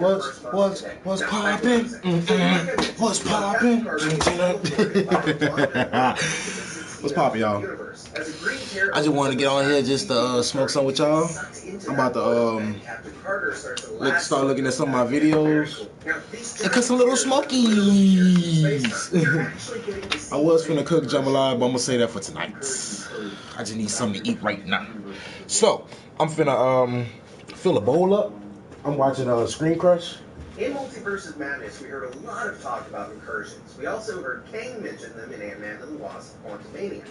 What's poppin'? What's poppin'? What's poppin', y'all? I just wanted to get on here just to smoke some with y'all. I'm about to start looking at some of my videos and cook some little smokies. I was finna cook jambalaya, but I'm gonna say that for tonight. I just need something to eat right now. So I'm finna fill a bowl up. I'm watching Screen Crush. In Multiverse of Madness, we heard a lot of talk about incursions. We also heard Kang mention them in Ant-Man and the Wasp: Quantumania.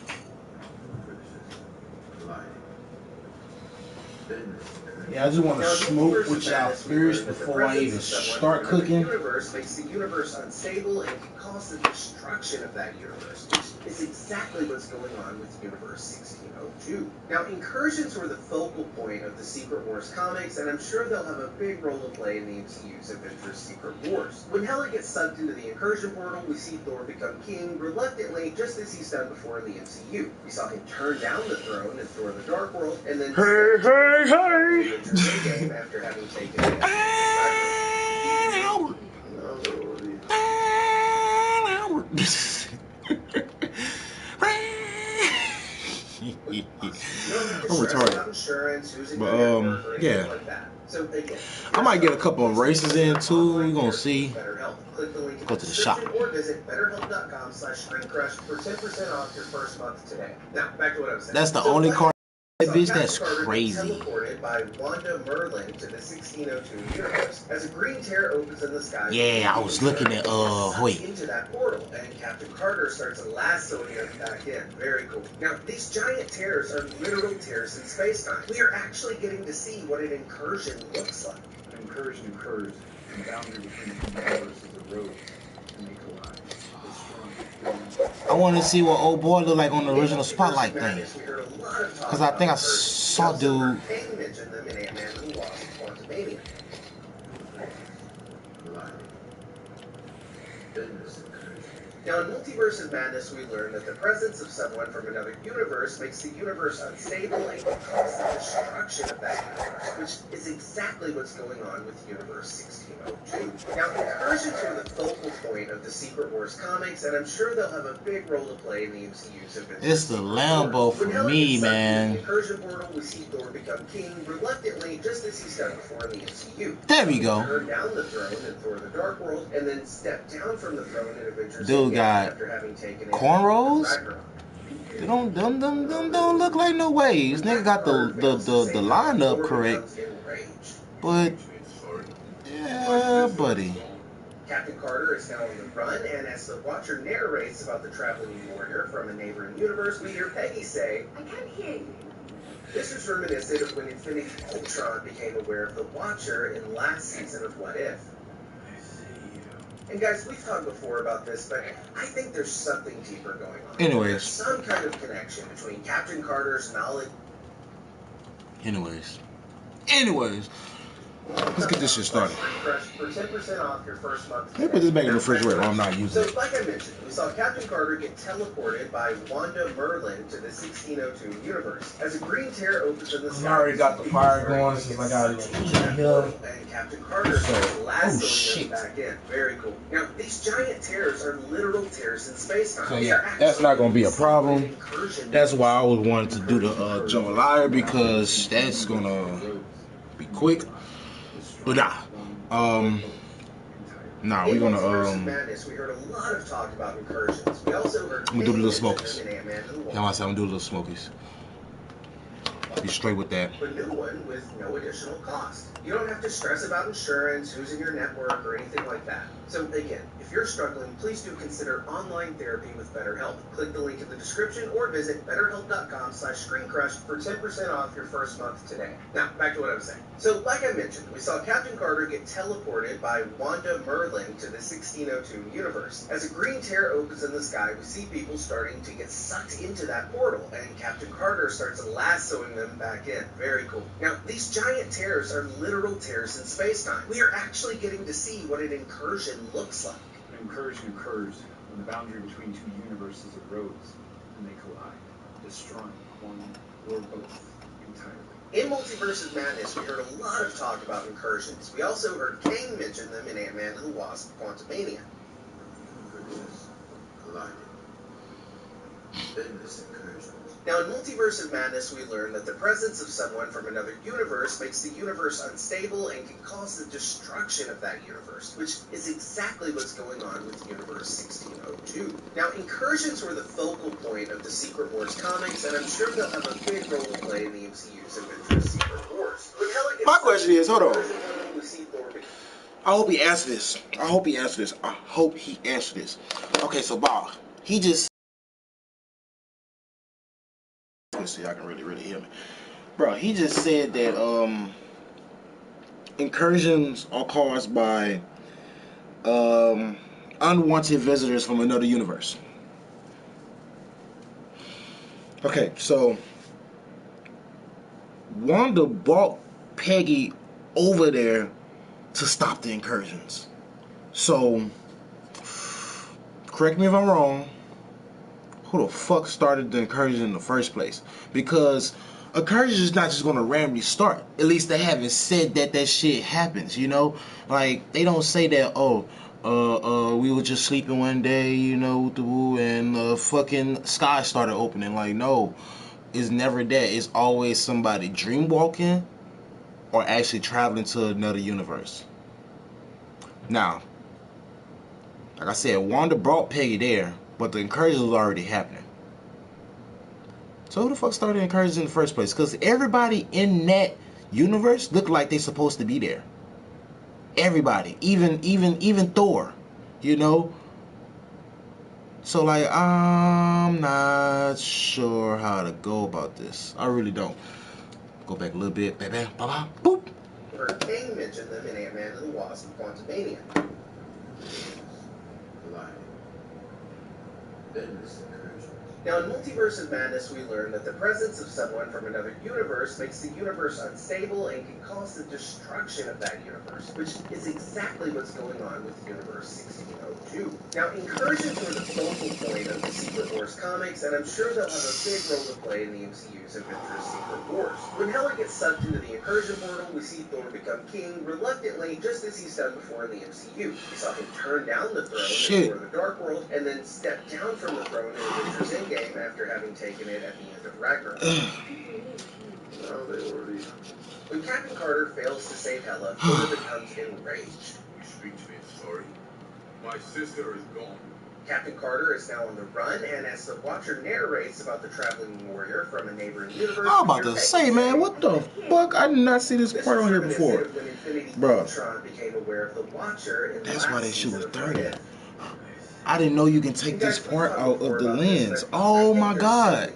Yeah, I just want to smoke with y'all first before I even start cooking. The universe makes the universe unstable and can cause the destruction of that universe, which is exactly what's going on with Universe 1602. Now, incursions were the focal point of the Secret Wars comics, and I'm sure they'll have a big role to play in the MCU's Avengers Secret Wars. When Hela gets sucked into the incursion portal, we see Thor become king reluctantly, just as he's done before in the MCU. We saw him turn down the throne in Thor: The Dark World, and then Hey! Game after having taken it. I'm retarded. But yeah. I might get a couple of races in too. We're gonna see. Go to the shop. Or visit betterhelp.com/screencrush for 10% off your first month today. Now, back to what I was saying. That's the only card. That bitch, that's crazy. Teleported by Wanda Merlin to the 1602 universe as a green tear opens in the sky. Yeah, I was looking at wait. Into that portal, and Captain Carter starts lassoing him back in. Very cool. Now, these giant tears are literal tears in space-time. We are actually getting to see what an incursion looks like. An incursion occurs, and the boundary between the universes erodes, and they collide. I want to see what old boy looked like on the original Spotlight thing. Because I think I saw dude. Now, in Multiverse of Madness, we learned that the presence of someone from another universe makes the universe unstable and can cause the destruction of that universe, which is exactly what's going on with Universe 1602. Now, incursions are the focal point of the Secret Wars comics, and I'm sure they'll have a big role to play in the MCU's Avengers. It's the Lambo for me, man. In the incursion portal, we see Thor become king reluctantly, just as he's done before in the MCU. There we go. Turn down the throne in Thor: The Dark World, and then step down from the throne in Avengers. Dude got cornrows. They don't look like no waves. Nigga got the lineup correct, but yeah, buddy. Captain Carter is now on the run, and as the Watcher narrates about the traveling warrior from a neighboring universe, we hear Peggy say, "I can't hear you." This is reminiscent of when Infinity Ultron became aware of the Watcher in last season of What If. And guys, we've talked before about this, but I think there's something deeper going on. Anyways. There's some kind of connection between Captain Carter's knowledge. Anyways. Let's get this shit started. For 10% off your first month. Let me put this back in the refrigerator while I'm not using it. So, like I mentioned, we saw Captain Carter get teleported by Wanda Merlin to the 1602 universe. As a green tear opens in the sky. I already got the fire going since I got it. And Captain Carter starts lassoing him back in. Very cool. Now, these giant tears are literal tears in space-time. So yeah, that's not gonna be a problem. That's why I always wanted to do the jambalaya, because that's gonna be quick. But nah, we're gonna we heard a lot of talk about incursions. We also heard I'm gonna do the little smokies. Yeah, I'm gonna do the little smokies. Be straight with that. But new one with no additional cost. You don't have to stress about insurance, who's in your network, or anything like that. So again, if you're struggling, please do consider online therapy with BetterHelp. Click the link in the description or visit betterhelp.com/screencrush for 10% off your first month today. Now, back to what I was saying. So, like I mentioned, we saw Captain Carter get teleported by Wanda Merlin to the 1602 universe. As a green tear opens in the sky, we see people starting to get sucked into that portal, and Captain Carter starts lassoing them back in. Very cool. Now, these giant tears are literal tears in space-time. We are actually getting to see what an incursion looks like. An incursion occurs when the boundary between two universes erodes, and they collide, destroying one or both entirely. In Multiverse of Madness, we heard a lot of talk about incursions. We also heard Kang mention them in Ant-Man and the Wasp: Quantumania. Now, in Multiverse of Madness, we learned that the presence of someone from another universe makes the universe unstable and can cause the destruction of that universe, which is exactly what's going on with Universe 1602. Now, incursions were the focal point of the Secret Wars comics, and I'm sure they'll have a big role to play in the MCU's Avengers Secret Wars. My question is, hold on. I hope he answered this. I hope he answered this. I hope he answered this. Okay, so Bob, he just... Let's see, I can really hear me. Bro, he just said that incursions are caused by unwanted visitors from another universe. Okay, so Wanda brought Peggy over there to stop the incursions. So, correct me if I'm wrong, who the fuck started the incursion in the first place? Because incursion is not just gonna randomly start. At least they haven't said that shit happens, you know? Like, they don't say that, we were just sleeping one day, you know, and the fucking sky started opening. Like, no, it's never that. It's always somebody dream walking or actually traveling to another universe. Now, like I said, Wanda brought Peggy there, but the incursion was already happening. So who the fuck started incursions in the first place? Because everybody in that universe looked like they supposed to be there. Everybody, even Thor, you know. So like, I'm not sure how to go about this. I really don't. Go back a little bit, bam, bam, bam, boop. Heard Kang mention them in Ant-Man and the Wasp: Quantumania. Now, in Multiverse of Madness, we learned that the presence of someone from another universe makes the universe unstable and can cause the destruction of that universe, which is exactly what's going on with Universe 1602. Now, incursions were the focal point of the Secret Wars comics, and I'm sure they'll have a big role to play in the MCU's Avengers Secret Wars. When Hela gets sucked into the incursion portal, we see Thor become king reluctantly, just as he's done before in the MCU. We saw him turn down the throne in Thor: The Dark World, and then step down from the throne in Avengers Endgame after having taken it at the end of Ragnarok. When Captain Carter fails to save Hela, Thor becomes enraged. You speak to me, sorry. My sister is gone. Captain Carter is now on the run, and as the Watcher narrates about the traveling warrior from a neighboring universe... I'm about to say, man, what the fuck? I did not see this part on here before. Bro, became aware of the Watcher. That's why that shit was dirty. I didn't know you can take this part out of the lens. Oh my god.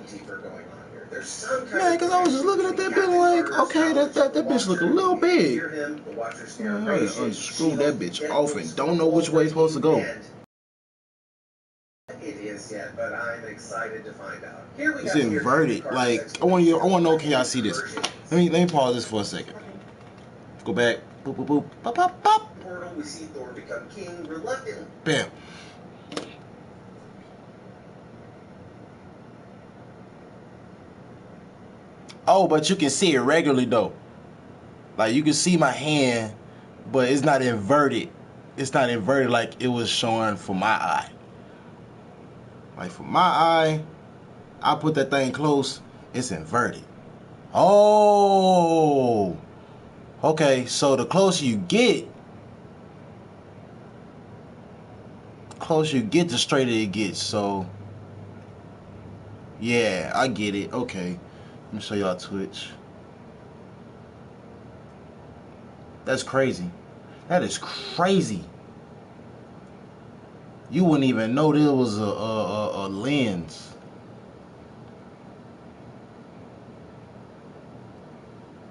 Man, because I was just looking at that bitch like, okay, that bitch look a little big. Man, I done unscrewed that bitch off and don't know which way it's supposed to go. It is yet, but I'm excited to find out. It's inverted. Like, I want to know, can y'all see this? Let me pause this for a second. Go back. Boop, boop, boop. Pop, pop, pop. Portal, we see Thor become king reluctantly. Bam. Oh, but you can see it regularly though. Like, you can see my hand, but it's not inverted. It's not inverted like it was showing for my eye. Like, for my eye, I put that thing close, it's inverted. Oh, okay, so the closer you get, the straighter it gets. So yeah, I get it. Okay, let me show y'all Twitch. That's crazy. That is crazy. You wouldn't even know there was a lens.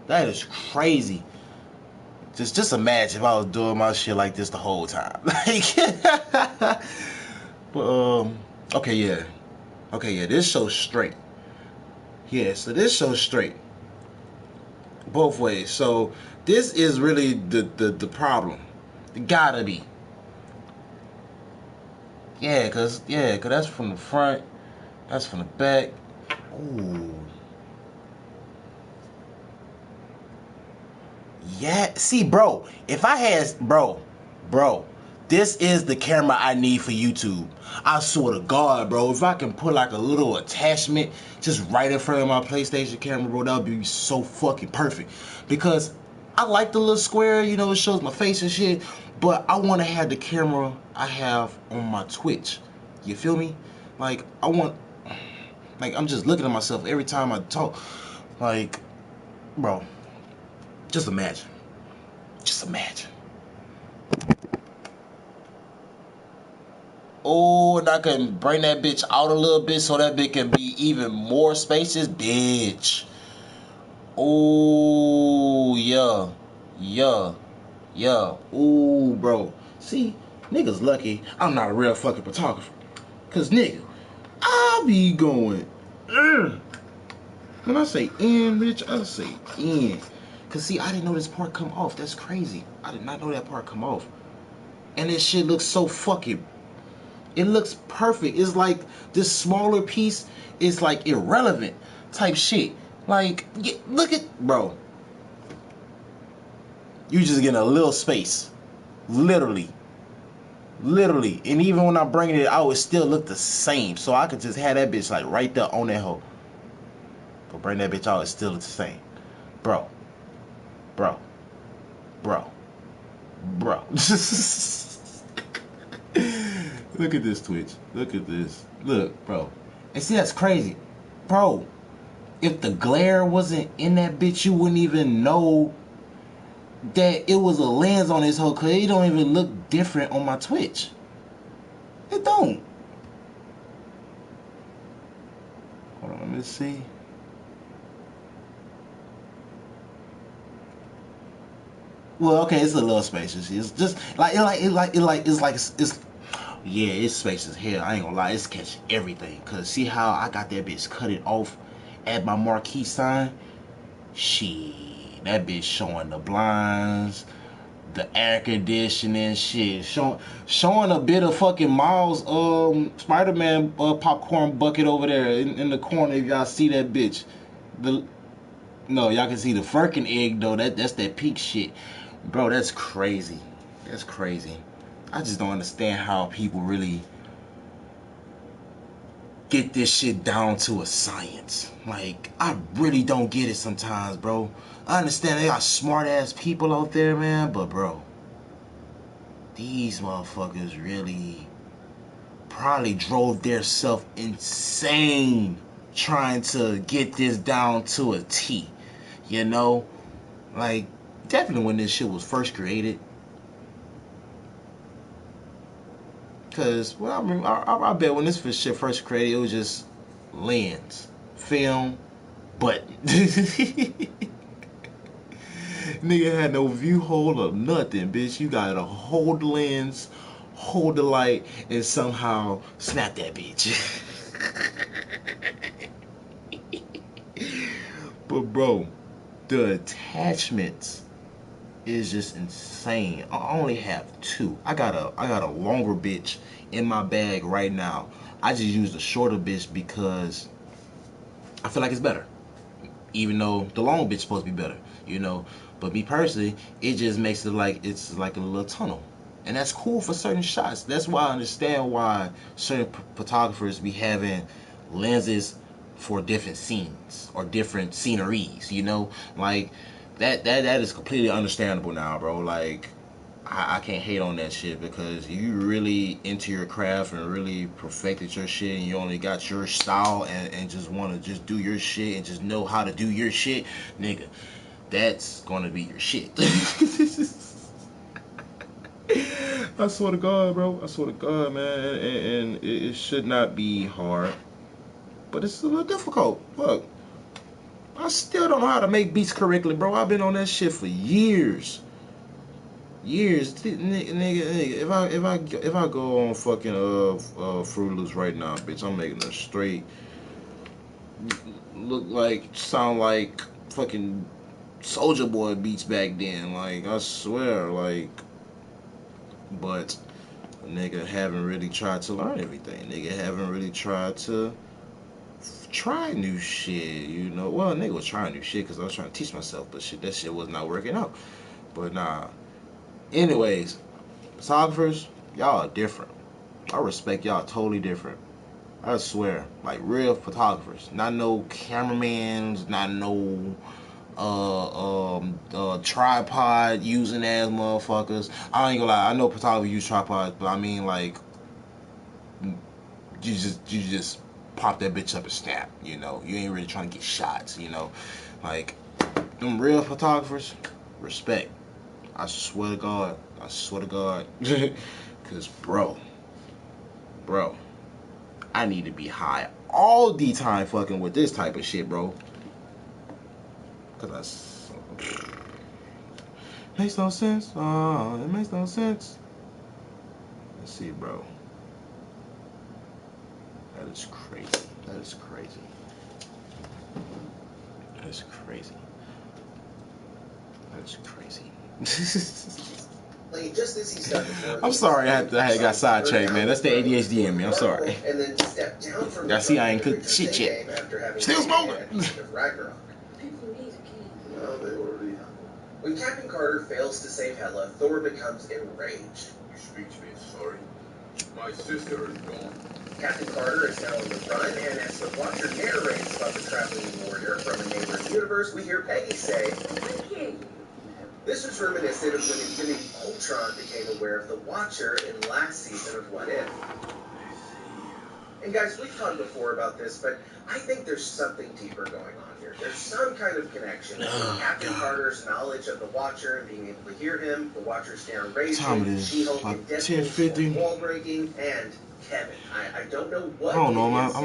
That is crazy. Just imagine if I was doing my shit like this the whole time. Like, but okay, yeah. Okay, yeah, this shows straight. Yeah, so this shows straight. Both ways. So this is really the problem. It gotta be. Yeah, cause that's from the front, that's from the back. Ooh. Yeah, see, bro, if I had, bro, this is the camera I need for YouTube. I swear to God, bro, if I can put like a little attachment just right in front of my PlayStation camera, bro, that would be so fucking perfect. Because I like the little square, you know, it shows my face and shit, but I want to have the camera I have on my Twitch. You feel me? Like, like, I'm just looking at myself every time I talk. Like, bro, just imagine. Just imagine. Oh, and I can bring that bitch out a little bit so that bitch can be even more spacious, bitch. Oh, yeah. Yeah. Yeah. Ooh, bro. See, niggas lucky I'm not a real fucking photographer. Cause, nigga, I be going, when I say in, bitch, I say in. Cause, see, I didn't know this part come off. That's crazy. I did not know that part come off. And this shit looks so fucking, it looks perfect. It's like this smaller piece is like irrelevant type shit. Like, look at, bro. You just getting a little space. Literally. Literally. And even when I'm bringing it out, it still look the same. So I could just have that bitch like right there on that hoe. But bring that bitch out, it still looks the same. Bro. Bro. Bro. Bro. Look at this Twitch. Look at this. Look, bro. And see, that's crazy. Bro, if the glare wasn't in that bitch, you wouldn't even know that it was a lens on this whole, cause it don't even look different on my Twitch. It don't. Hold on, let me see. Well, okay, it's a little spacious. It's just like it's yeah, it's spacious. Hell, I ain't gonna lie, it's catching everything. Cause see how I got that bitch cut it off at my marquee sign? Shit, that bitch showing the blinds, the air conditioning, shit, showing a bit of fucking Miles Spider-Man popcorn bucket over there in the corner. If y'all see that bitch, no, y'all can see the Firkin egg though. That's that peak shit, bro. That's crazy. That's crazy. I just don't understand how people really get this shit down to a science. Like, I really don't get it sometimes, bro. I understand they got smart ass people out there, man, but bro, these motherfuckers really probably drove their self insane trying to get this down to a T. You know? Like, definitely when this shit was first created. Cause, well, I bet when this shit first created, it was just lens, film, button. Nigga had no view hole or nothing, bitch. You gotta hold the lens, hold the light, and somehow snap that bitch. But bro, the attachments is just insane. I only have two. I got a longer bitch in my bag right now. I just use the shorter bitch because I feel like it's better. Even though the long bitch supposed to be better, you know. But me personally, it just makes it like it's like a little tunnel. And that's cool for certain shots. That's why I understand why certain photographers be having lenses for different scenes or different sceneries, you know? Like that is completely understandable now, bro. Like I can't hate on that shit because you really into your craft and really perfected your shit and you only got your style and just want to just do your shit and just know how to do your shit, nigga, that's gonna be your shit. I swear to God, bro. I swear to God, man. And it should not be hard, but it's a little difficult. Look, I still don't know how to make beats correctly, bro. I've been on that shit for years. Nigga, if I go on fucking Fruit Loops right now, bitch, I'm making a straight sound like fucking Soulja Boy beats back then. Like, I swear, like, but a nigga haven't really tried to learn everything. Nigga haven't really tried to try new shit, you know. Well, nigga was trying new shit because I was trying to teach myself, but shit, that shit was not working out. But nah. Anyways, photographers, y'all are different. I respect y'all totally different. I swear, like real photographers, not no cameramans, not no tripod using ass motherfuckers. I ain't gonna lie, I know photographers use tripods, but I mean like you just pop that bitch up and snap, you know. You ain't really trying to get shots, you know. Like them real photographers, respect. I swear to God. I swear to God. Cause bro, I need to be high all the time fucking with this type of shit, bro. Cause makes no sense. It makes no sense. Let's see, bro. That is crazy. That is crazy. That is crazy. That is crazy. Like, just as he's done before, I'm sorry I got sidetracked, man. That's the ADHD in me. I'm sorry. And then step down from Y'all see I ain't cooked shit yet. Still smoking. Ragnarok. Well, they already have. When Captain Carter fails to save Hela, Thor becomes enraged. You speak to me sorry. My sister is gone. Captain Carter is now on the run, and as the Watcher narrates about the traveling warrior from a neighboring universe, we hear Peggy say, this was reminiscent of when Infinity Ultron became aware of the Watcher in last season of What If. And guys, we've talked before about this, but I think there's something deeper going on here. There's some kind of connection between Captain Carter's knowledge of the Watcher and being able to hear him, the Watcher's narration, She-Hulk and Deadpool's wall breaking, and Kevin. I don't know what. I don't know, man. I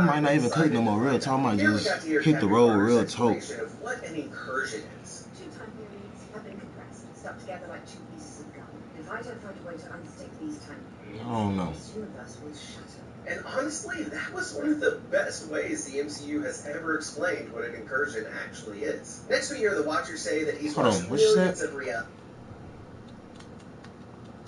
might not even cook no more real talk. I might just hit the road real talk. Of what an incursion is. Two time periods have been compressed, stuck together like two pieces of gum. If I don't find a way to unstick these time periods, I don't know. this universe will shatter. And honestly, that was one of the best ways the MCU has ever explained what an incursion actually is. Next we hear the Watcher say that he's watched millions of reality.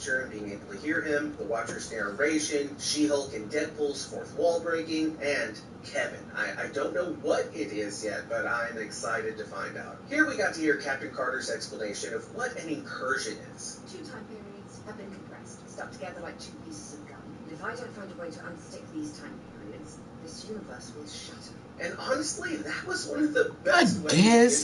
And being able to hear him, the Watcher's narration, She-Hulk and Deadpool's fourth wall breaking, and Kevin. I don't know what it is yet, but I'm excited to find out. Here we got to hear Captain Carter's explanation of what an incursion is. Two time periods have been compressed, stuck together like two pieces of gum. If I don't find a way to unstick these time periods, this universe will shatter. And honestly, that was one of the best ways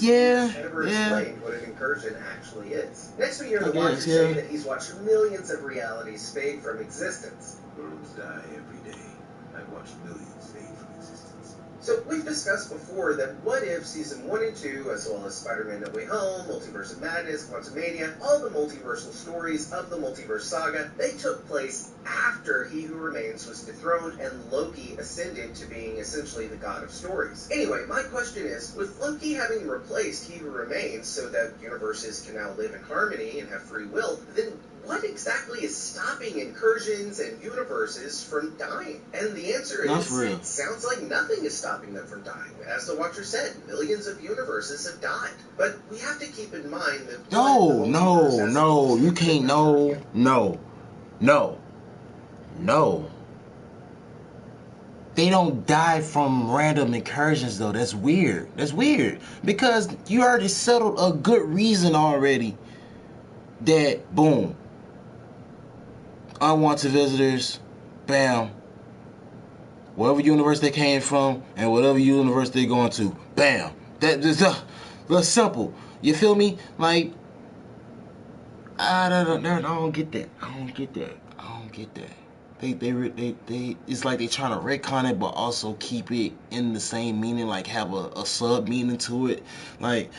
ever explained what an incursion actually is. Next we hear the Watcher say that he's watched millions of realities fade from existence. Birds die every day. I watched millions fade from existence. So we've discussed before that What If Season 1 and 2, as well as Spider-Man No Way Home, Multiverse of Madness, Quantumania, all the multiversal stories of the multiverse saga, they took place after He Who Remains was dethroned and Loki ascended to being essentially the god of stories. Anyway, my question is, with Loki having replaced He Who Remains so that universes can now live in harmony and have free will, then what exactly is stopping incursions and universes from dying? And the answer is, it sounds like nothing is stopping them from dying. As the Watcher said, millions of universes have died. But we have to keep in mind that... No, you can't, no. They don't die from random incursions, though. That's weird. Because you already settled a good reason already that, boom, unwanted visitors, bam, whatever universe they came from and whatever universe they're going to, bam. That's simple. You feel me? Like, I don't get that. They it's like they trying to retcon it, but also keep it in the same meaning, like have a sub meaning to it. Like,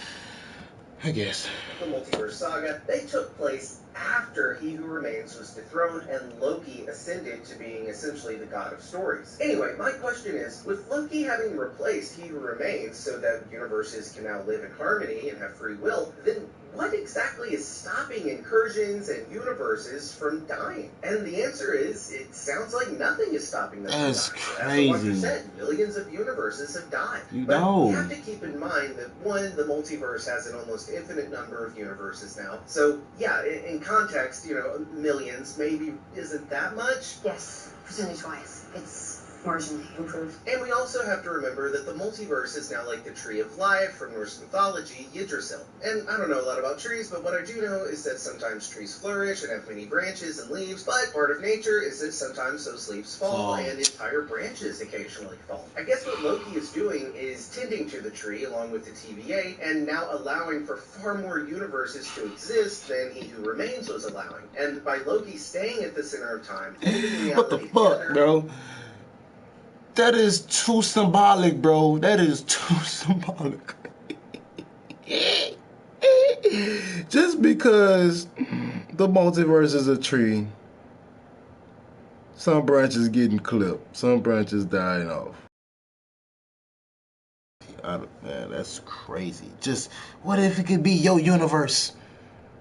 I guess. The multiverse saga, they took place after He Who Remains was dethroned and Loki ascended to being essentially the god of stories. Anyway, my question is, with Loki having replaced He Who Remains so that universes can now live in harmony and have free will, then what exactly is stopping incursions and universes from dying? And the answer is, it sounds like nothing is stopping them from dying. That's crazy. As the Watcher said, millions of universes have died. You but know. we have to keep in mind that, one, the multiverse has an almost infinite number of universes now. So, yeah, in context, millions maybe isn't that much. Yes, percentage-wise, it's marginally improved. And we also have to remember that the multiverse is now like the tree of life from Norse mythology, Yggdrasil. And I don't know a lot about trees, but what I do know is that sometimes trees flourish and have many branches and leaves, but part of nature is that sometimes those leaves fall and entire branches occasionally fall. I guess what Loki is doing is tending to the tree along with the TVA and now allowing for far more universes to exist than He Who Remains was allowing. And by Loki staying at the center of time, what the fuck, bro? That is too symbolic, bro. That is too symbolic. Just because the multiverse is a tree, some branches getting clipped, some branches dying off. Man, that's crazy. Just, what if it could be your universe?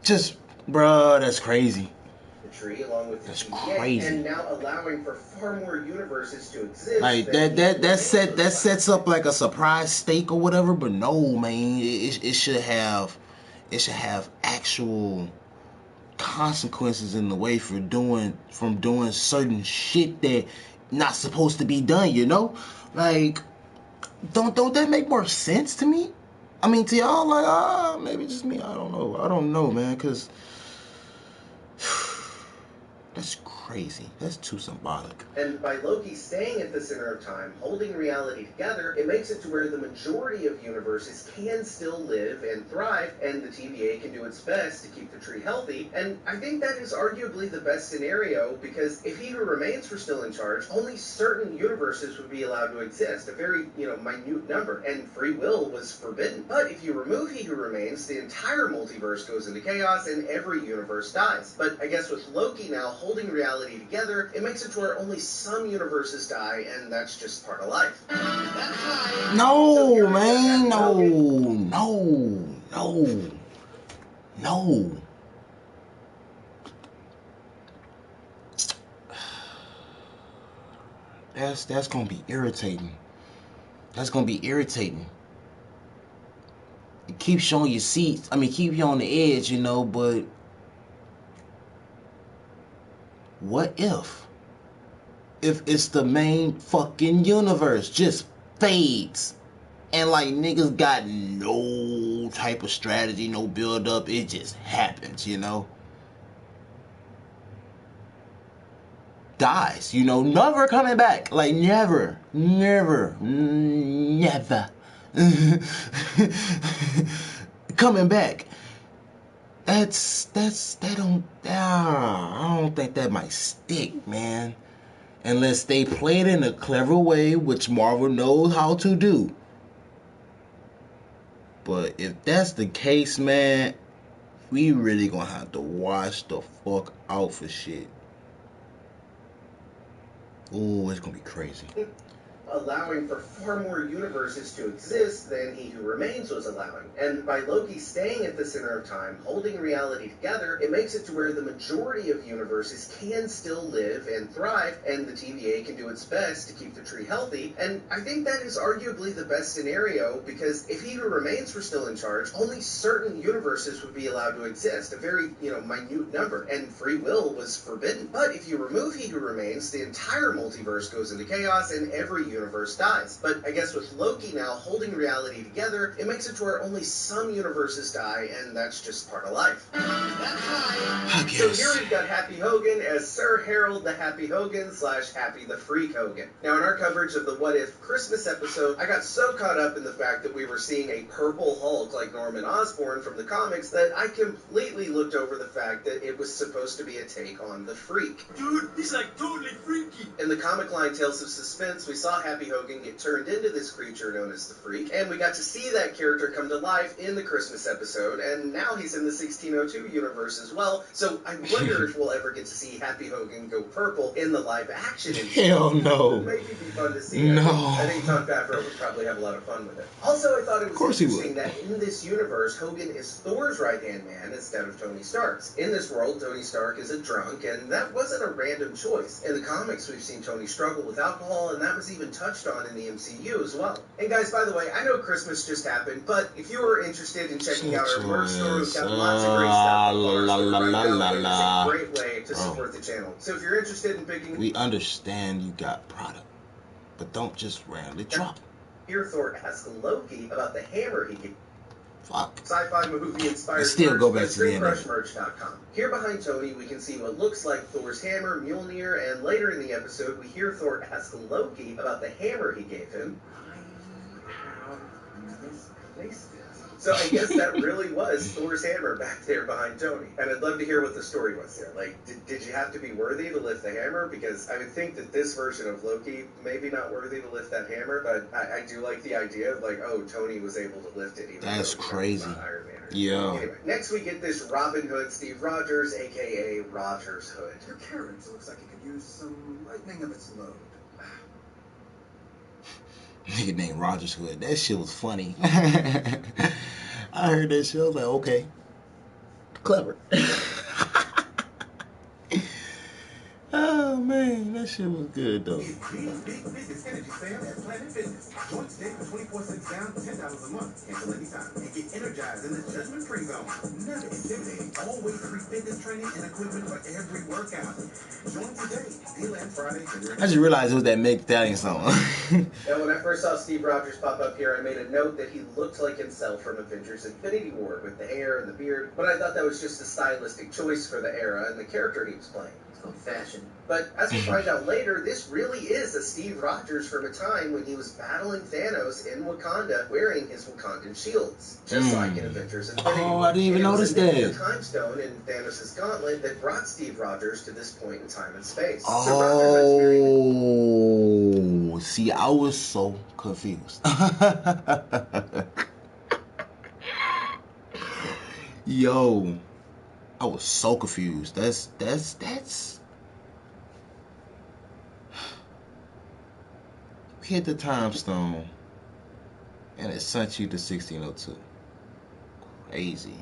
Just, bruh, that's crazy. Tree along with that's TVA, crazy. And now allowing for far more universes to exist. Like that sets up like a surprise steak or whatever. But no, man, it should have actual consequences in the way from doing certain shit that not supposed to be done. You know, like don't that make more sense to me? I mean, to y'all, like maybe just me. I don't know, man, because. That's crazy. That's too symbolic. And by Loki staying at the center of time, holding reality together, it makes it to where the majority of universes can still live and thrive, and the TVA can do its best to keep the tree healthy. And I think that is arguably the best scenario, because if He Who Remains were still in charge, only certain universes would be allowed to exist, a very, minute number, and free will was forbidden. But if you remove He Who Remains, the entire multiverse goes into chaos and every universe dies. But I guess with Loki now holding reality together, it makes it to where only some universes die, and that's just part of life. No, man, no. That's gonna be irritating. That's gonna be irritating. It keeps you on your seats. I mean, keep you on the edge, but what if it's the main fucking universe just fades and like niggas got no type of strategy, no build up, it just happens, dies, never coming back, like never coming back. I don't think that might stick, man. Unless they play it in a clever way, which Marvel knows how to do. But if that's the case, man, we really gonna have to watch the fuck out for shit. Ooh, it's gonna be crazy. Allowing for far more universes to exist than He Who Remains was allowing. And by Loki staying at the center of time, holding reality together, it makes it to where the majority of universes can still live and thrive, and the TVA can do its best to keep the tree healthy. And I think that is arguably the best scenario, because if He Who Remains were still in charge, only certain universes would be allowed to exist, a very, minute number, and free will was forbidden. But if you remove He Who Remains, the entire multiverse goes into chaos, and every universe dies. But I guess with Loki now holding reality together, it makes it to where only some universes die, and that's just part of life. So here we've got Happy Hogan as Sir Harold the Happy Hogan / Happy the Freak Hogan. Now in our coverage of the What If Christmas episode, I got so caught up in the fact that we were seeing a purple Hulk like Norman Osborn from the comics that I completely looked over the fact that it was supposed to be a take on the Freak. Dude, he's like totally freaky. In the comic line Tales of Suspense, we saw Happy Hogan get turned into this creature known as the Freak, and we got to see that character come to life in the Christmas episode, and now he's in the 1602 universe as well, so I wonder if we'll ever get to see Happy Hogan go purple in the live action. Hell no. It might be fun to see. No. I think Tom Favreau would probably have a lot of fun with it. Also, I thought it was interesting that in this universe, Hogan is Thor's right-hand man instead of Tony Stark's. In this world, Tony Stark is a drunk, and that wasn't a random choice. In the comics, we've seen Tony struggle with alcohol, and that was even touched on in the MCU as well. And guys, by the way, I know Christmas just happened, but if you are interested in checking out our merch store, we've got lots of great stuff. It's a great way to support the channel. So if you're interested in picking... We understand you got product. but don't just randomly drop. Here Thor asks Loki about the hammer he gave. Fuck. Sci-fi movie inspired Still go back merch to the end of it. StreamCrushMerch.com. Here behind Tony, we can see what looks like Thor's hammer, Mjolnir, and later in the episode, we hear Thor ask Loki about the hammer he gave him. I have misplaced it. So I guess that really was Thor's hammer back there behind Tony. And I'd love to hear what the story was there. Like, did you have to be worthy to lift the hammer? Because I would think that this version of Loki, maybe not worthy to lift that hammer, but I do like the idea of, like, oh, Tony was able to lift it. Even That's crazy. Iron Man. Yeah. Anyway, next we get this Robin Hood Steve Rogers, a.k.a. Rogers Hood. Your carriage looks like it could use some lightening of its load. Nigga named Rogers Hood. That shit was funny. I heard that shit. I was like, okay. Clever. Oh, man. That shit was good, though. Big business energy sale at Planet Fitness. Join today for 24 cents down, $10 a month. Cancel anytime. And get energized in the Judgment Free Zone. Never intimidating. Always free fitness training and equipment for every workout. Join today. Deal and Friday. I just realized it was that Meg Stallion song. Now, when I first saw Steve Rogers pop up here, I made a note that he looked like himself from Avengers Infinity War with the hair and the beard, but I thought that was just a stylistic choice for the era and the character he was playing. It's called fashion. But as we find out later, this really is a Steve Rogers from a time when he was battling Thanos in Wakanda wearing his Wakandan shields, just like in Avengers Infinity War. Oh, I didn't even notice that. It was the time stone in Thanos' gauntlet that brought Steve Rogers to this point in time and space. Oh, see, I was so confused. Yo, I was so confused. That's. Hit the time stone, and it sent you to 1602. Crazy.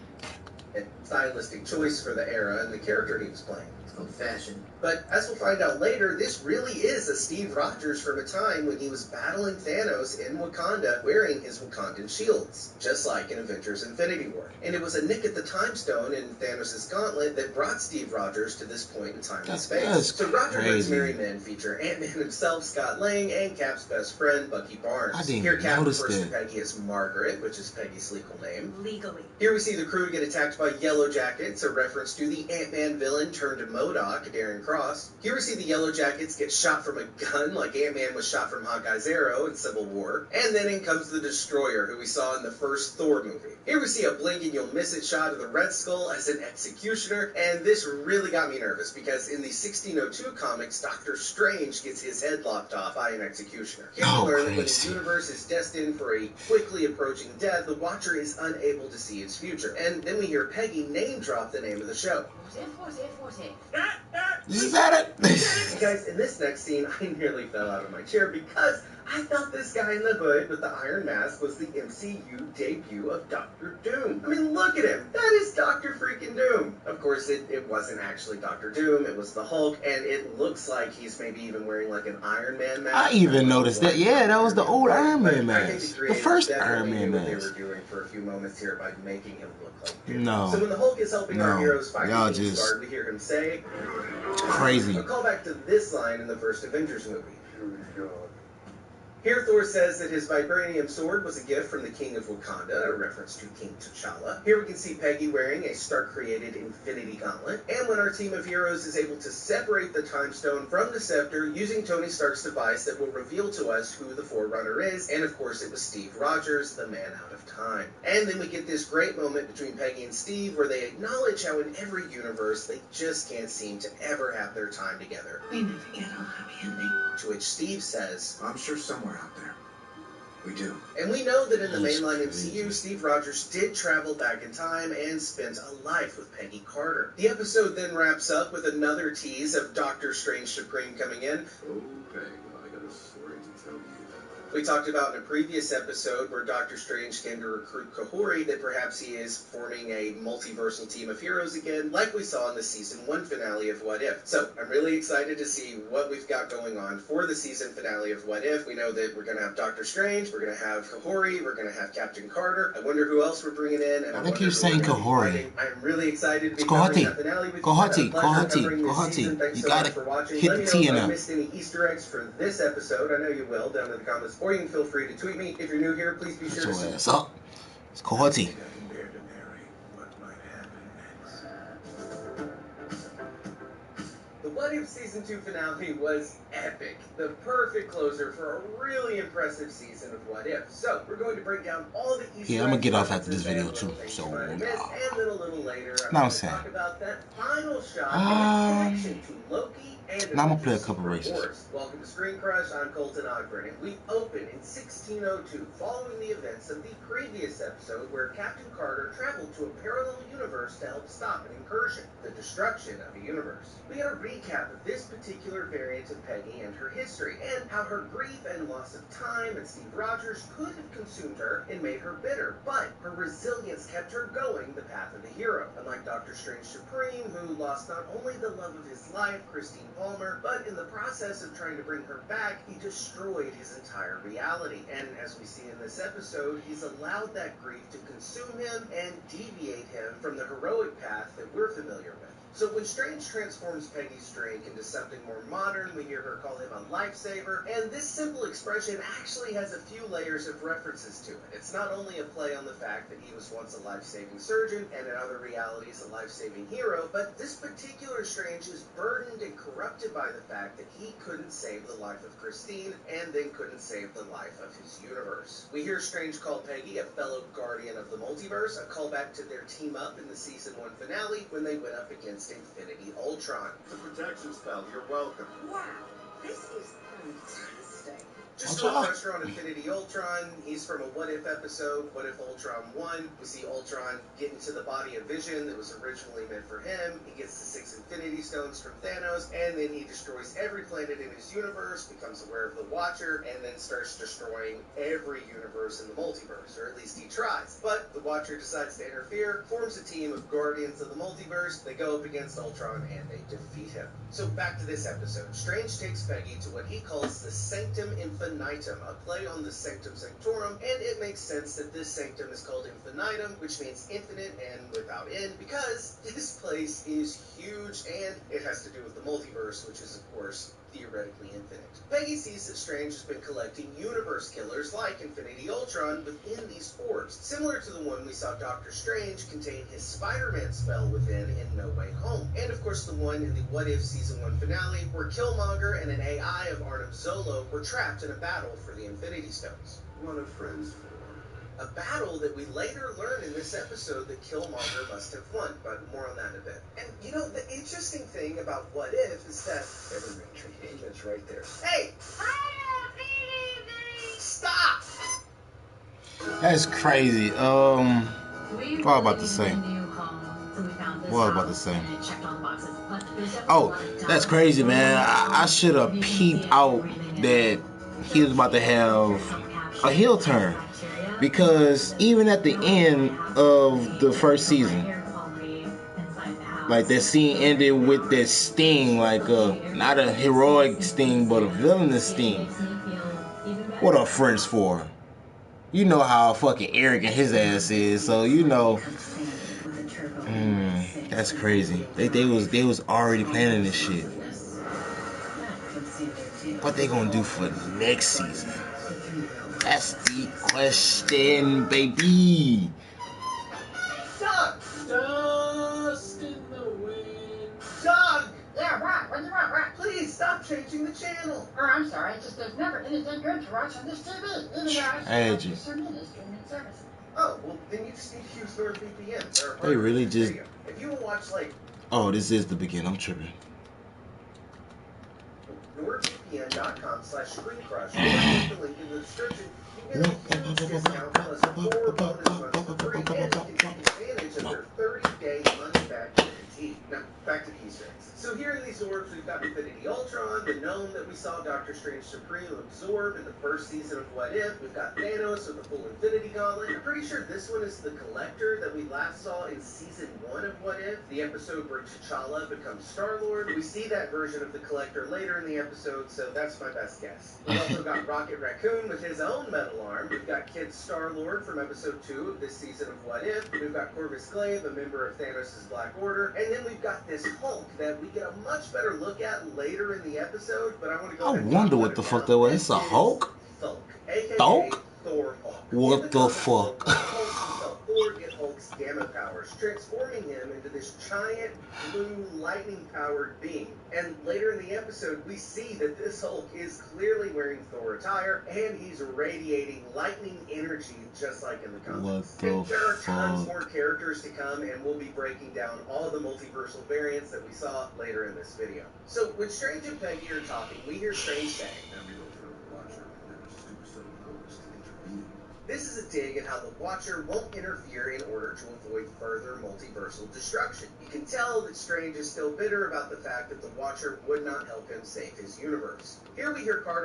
A stylistic choice for the era and the character he was playing. It's called fashion. But as we'll find out later, this really is a Steve Rogers from a time when he was battling Thanos in Wakanda wearing his Wakandan shields, just like in Avengers Infinity War. And it was a nick at the time stone in Thanos' gauntlet that brought Steve Rogers to this point in time and space. So Roger Hood's Merry Men feature Ant-Man himself, Scott Lang, and Cap's best friend, Bucky Barnes. I didn't Here Cap notice refers to that. Peggy as Margaret, which is Peggy's legal name. Legally. Here we see the crew get attacked by Yellow Jackets, a reference to the Ant-Man villain turned MODOK, Darren Cross. Here we see the Yellow Jackets get shot from a gun like Ant-Man was shot from Hawkeye's arrow in Civil War. And then in comes the Destroyer, who we saw in the first Thor movie. Here we see a blink and you'll miss it shot of the Red Skull as an executioner, and this really got me nervous because in the 1602 comics, Doctor Strange gets his head lopped off by an executioner. Here we learn that when his universe is destined for a quickly approaching death, the Watcher is unable to see its future. And then we hear Peggy name drop the name of the show. What if? You said it. Guys, in this next scene, I nearly fell out of my chair because I thought this guy in the hood with the iron mask was the MCU debut of Doctor Doom. I mean, look at him. That is Doctor freaking Doom. Of course, it wasn't actually Doctor Doom. It was the Hulk, and it looks like he's maybe even wearing like an Iron Man mask. I even noticed that. Yeah, that was the old Iron Man But I think mask. The creators first definitely Iron Man knew what they mask. were doing for a few moments here by making him look like Doom. No. So when the Hulk is helping our heroes fight Y'all the just Guard, we hear him say, crazy. a callback to this line in the first Avengers movie. Here Thor says that his vibranium sword was a gift from the King of Wakanda, a reference to King T'Challa. Here we can see Peggy wearing a Stark-created Infinity Gauntlet. And when our team of heroes is able to separate the Time Stone from the Scepter using Tony Stark's device that will reveal to us who the Forerunner is, and of course it was Steve Rogers, the man out of time. And then we get this great moment between Peggy and Steve where they acknowledge how in every universe they just can't seem to ever have their time together. We never get a happy ending. To which Steve says, I'm sure somewhere out there. We do. and we know that in the That's mainline crazy. MCU, Steve Rogers did travel back in time and spent a life with Peggy Carter. The episode then wraps up with another tease of Doctor Strange Supreme coming in. Oh, Peg, I got a story to tell you. We talked about in a previous episode where Doctor Strange came to recruit Kahori that perhaps he is forming a multiversal team of heroes again, like we saw in the Season 1 finale of What If. So, I'm really excited to see what we've got going on for the season finale of What If. We know that we're going to have Doctor Strange, we're going to have Kahori, we're going to have Captain Carter. I wonder who else we're bringing in. And I think you're saying Kahori. I'm really excited to be covering that finale with Kohati. Thanks You so gotta much for watching. hit Let the me T know in if I them. missed any Easter eggs for this episode. I know you will down in the comments. Or you can feel free to tweet me. If you're new here, please be sure Shut your to ass up. It's Kohati. I can bear to narrate what might happen next. The What If Season 2 finale was epic. The perfect closer for a really impressive season of What If. So, we're going to break down all the Easter eggs. Yeah, I'm gonna get off after this video and too. little things So, you might have missed. And then a little later, I'm Now I'm going to saying. talk about that final shot and the connection to Loki and Now I'm gonna play a Avengers couple Secret races. Wars. Welcome to Screen Crush. I'm Colton Ogburn, and we open in 1602, following the events of the previous episode where Captain Carter traveled to a parallel universe to help stop an incursion, the destruction of a universe. We get a recap of this particular variant of Peggy and her history, and how her grief and loss of time and Steve Rogers could have consumed her and made her bitter, but her resilience kept her going the path of the hero. Unlike Doctor Strange Supreme, who lost not only the love of his life, Christine Palmer, but in the process of trying to bring her back, he destroyed his entire reality. And as we see in this episode, he's allowed that grief to consume him and deviate him from the heroic path that we're familiar with. So when Strange transforms Peggy's drink into something more modern, we hear her call him a lifesaver, and this simple expression actually has a few layers of references to it. It's not only a play on the fact that he was once a life-saving surgeon, and in other realities a life-saving hero, but this particular Strange is burdened and corrupted by the fact that he couldn't save the life of Christine, and then couldn't save the life of his universe. We hear Strange call Peggy a fellow guardian of the multiverse, a callback to their team-up in the Season 1 finale when they went up against Infinity Ultron. The protection spell, you're welcome. Wow, this is fantastic. Just a refresher on Infinity Ultron, he's from a What If episode, What If Ultron 1. We see Ultron get into the body of Vision that was originally meant for him. He gets the 6 Infinity Stones from Thanos, and then he destroys every planet in his universe, becomes aware of the Watcher, and then starts destroying every universe in the multiverse, or at least he tries. But the Watcher decides to interfere, forms a team of Guardians of the Multiverse, they go up against Ultron, and they defeat him. So back to this episode. Strange takes Peggy to what he calls the Sanctum Infinitum, a play on the Sanctum Sanctorum, and it makes sense that this sanctum is called Infinitum, which means infinite and without end, because this place is huge, and it has to do with the multiverse, which is, of course, theoretically infinite. Peggy sees that Strange has been collecting universe killers like Infinity Ultron within these orbs, similar to the one we saw Doctor Strange contain his Spider-Man spell within in No Way Home, and of course the one in the What If Season 1 finale where Killmonger and an AI of Arnim Zolo were trapped in a battle for the Infinity Stones. What are friends for? A battle that we later learn in this episode that Killmonger must have won, but more on that in a bit. And you know, the interesting thing about What If is that evergreen tree, it's right there. Hey! Stop! That's crazy. What was I about to say? Oh, that's crazy, man. I should have peeped out that he was about to have a heel turn. Because even at the end of the first season, like that scene ended with that sting, like not a heroic sting, but a villainous sting. What are friends for? You know how fucking arrogant his ass is, so you know. That's crazy. They was already planning this shit. What they gonna do for next season? That's the question, baby. Doug! Dust in the wind. Doug! Yeah, right. What do you want, right? Please stop changing the channel. Oh, I'm sorry. It's just there's never anything good to watch on this TV. Even though I had you. streaming service. Oh, well, then you just need to use NordVPN. They really just... If you will watch, like... Oh, this is the beginning. I'm tripping. NordVPN vpn.com/screencrush, or click the link in the description. You get a huge discount plus 4 bonus months for free, and you can take advantage of their 30-day money-back guarantee. Now, back to the Easter eggs. So here in these orbs, we've got Infinity Ultron, the gnome that we saw Doctor Strange Supreme absorb in the first season of What If. We've got Thanos with the full Infinity Gauntlet. I'm pretty sure this one is the Collector that we last saw in season 1 of What If, the episode where T'Challa becomes Star-Lord. We see that version of the Collector later in the episode, so that's my best guess. We've also got Rocket Raccoon with his own metal arm. We've got Kid Star-Lord from episode 2 of this season of What If. We've got Corvus Glaive, a member of Thanos' Black Order. And then we've got this Hulk that we get a much better look at later in the episode, but I want to go ahead and wonder what the fuck that was. It's a Hulk? Thulk, aka Thulk? Thor Hulk. What the fuck? Thor get Hulk's gamma powers, transforming him into this giant blue lightning-powered being. And later in the episode, we see that this Hulk is clearly wearing Thor attire, and he's radiating lightning energy just like in the comics. And there are tons more characters to come, and we'll be breaking down all the multiversal variants that we saw later in this video. So when Strange and Peggy are talking, we hear Strange saying, this is a dig at how the Watcher won't interfere in order to avoid further multiversal destruction. You can tell that Strange is still bitter about the fact that the Watcher would not help him save his universe. Here we hear Carter.